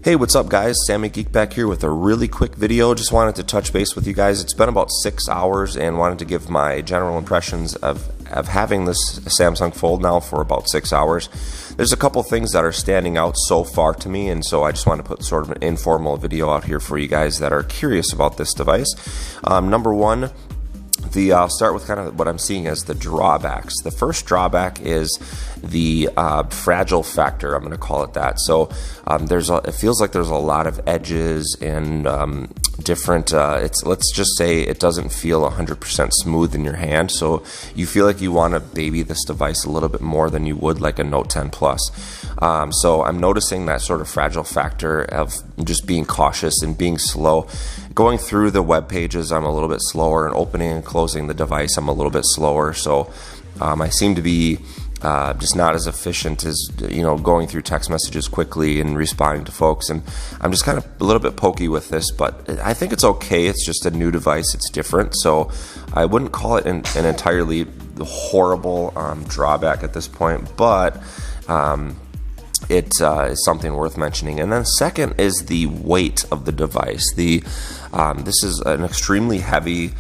Hey, what's up guys? Sammy Geek back here with a really quick video. Just wanted to touch base with you guys. It's been about 6 hours and wanted to give my general impressions of having this Samsung Fold now for about 6 hours. There's a couple things that are standing out so far to me, and so I just want to put sort of an informal video out here for you guys that are curious about this device. Number one, I'll start with kind of what I'm seeing as the drawbacks. The first drawback is the fragile factor, I'm going to call it that. So it feels like there's a lot of edges and different, let's just say it doesn't feel 100% smooth in your hand, so you feel like you want to baby this device a little bit more than you would like a Note 10 Plus. So I'm noticing that sort of fragile factor of just being cautious and being slow. Going through the web pages, I'm a little bit slower, and opening and closing the device, I'm a little bit slower. So I seem to be just not as efficient as, going through text messages quickly and responding to folks. And I'm just kind of a little bit pokey with this, but I think it's okay. It's just a new device. It's different. So I wouldn't call it an entirely horrible drawback at this point, but it is something worth mentioning. And then second is the weight of the device. This is an extremely heavy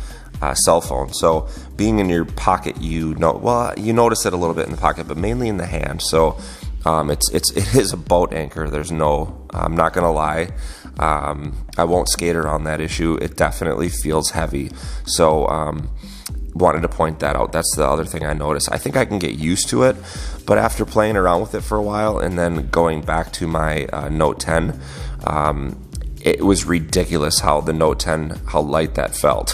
cell phone, so being in your pocket, you notice it a little bit in the pocket, but mainly in the hand. So it is a boat anchor. I'm not gonna lie, I won't skate around that issue. It definitely feels heavy. So wanted to point that out. That's the other thing I noticed. I think I can get used to it, but after playing around with it for a while and then going back to my Note 10, it was ridiculous how the Note 10, how light that felt.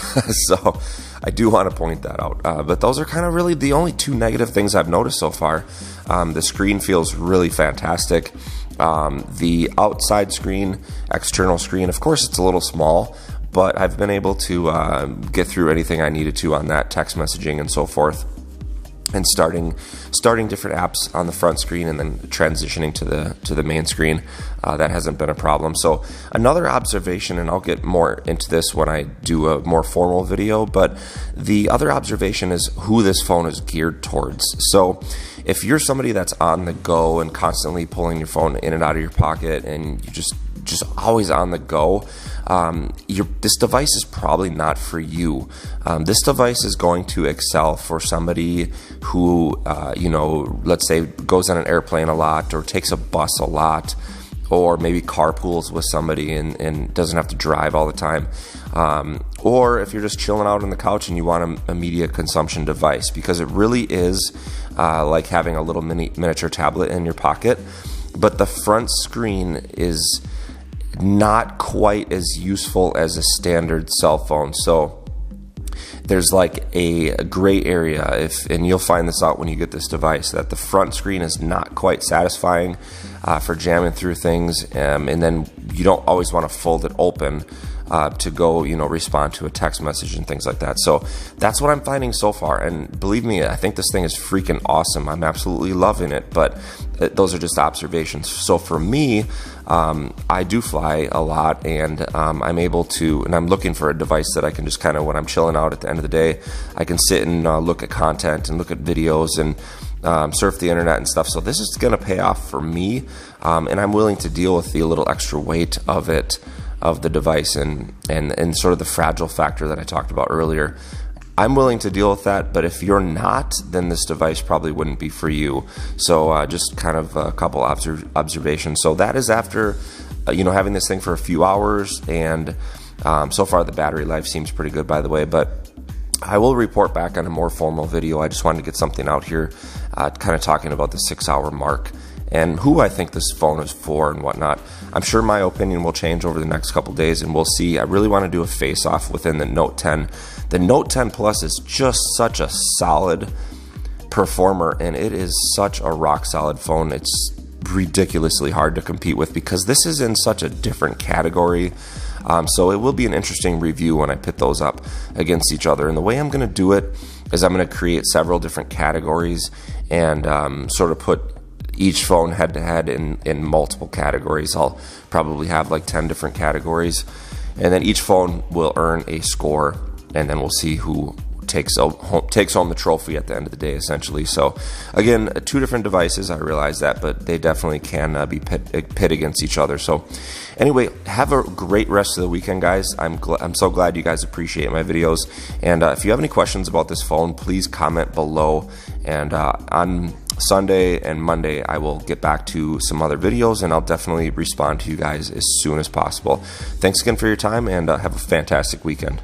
So I do want to point that out. But those are kind of really the only two negative things I've noticed so far. The screen feels really fantastic. The outside screen, external screen, of course it's a little small, but I've been able to get through anything I needed to on that, text messaging and so forth, and starting different apps on the front screen and then transitioning to the main screen. That hasn't been a problem. So another observation, and I'll get more into this when I do a more formal video, but the other observation is who this phone is geared towards. So if you're somebody that's on the go and constantly pulling your phone in and out of your pocket and you just always on the go, this device is probably not for you. This device is going to excel for somebody who, let's say goes on an airplane a lot, or takes a bus a lot, or maybe carpools with somebody and doesn't have to drive all the time. Or if you're just chilling out on the couch and you want an immediate consumption device, because it really is like having a little miniature tablet in your pocket, but the front screen is not quite as useful as a standard cell phone. So there's like a gray area, and you'll find this out when you get this device, that the front screen is not quite satisfying for jamming through things, and then you don't always want to fold it open to go, respond to a text message and things like that. So that's what I'm finding so far, and believe me, I think this thing is freaking awesome. I'm absolutely loving it, but those are just observations. So for me, I do fly a lot, and I'm able to, and I'm looking for a device that I can just kind of, when I'm chilling out at the end of the day, I can sit and look at content and look at videos and surf the internet and stuff. So this is going to pay off for me, and I'm willing to deal with the little extra weight of the device and sort of the fragile factor that I talked about earlier. I'm willing to deal with that, but if you're not, then this device probably wouldn't be for you. So just kind of a couple observations. So that is after having this thing for a few hours, and so far the battery life seems pretty good, by the way, but I will report back on a more formal video. I just wanted to get something out here, kind of talking about the 6 hour mark and who I think this phone is for and whatnot. I'm sure my opinion will change over the next couple days, and we'll see. I really want to do a face-off within the Note 10. The Note 10 Plus is just such a solid performer, and it is such a rock-solid phone. It's ridiculously hard to compete with because this is in such a different category. So it will be an interesting review when I pit those up against each other. And the way I'm going to do it is I'm going to create several different categories and sort of put each phone head to head in multiple categories. I'll probably have like 10 different categories, and then each phone will earn a score, and then we'll see who takes home the trophy at the end of the day, essentially. So again, two different devices, I realize that, but they definitely can be pit against each other. So anyway, have a great rest of the weekend, guys. I'm so glad you guys appreciate my videos, and if you have any questions about this phone, please comment below, and on Sunday and Monday I will get back to some other videos, and I'll definitely respond to you guys as soon as possible. Thanks again for your time, and have a fantastic weekend.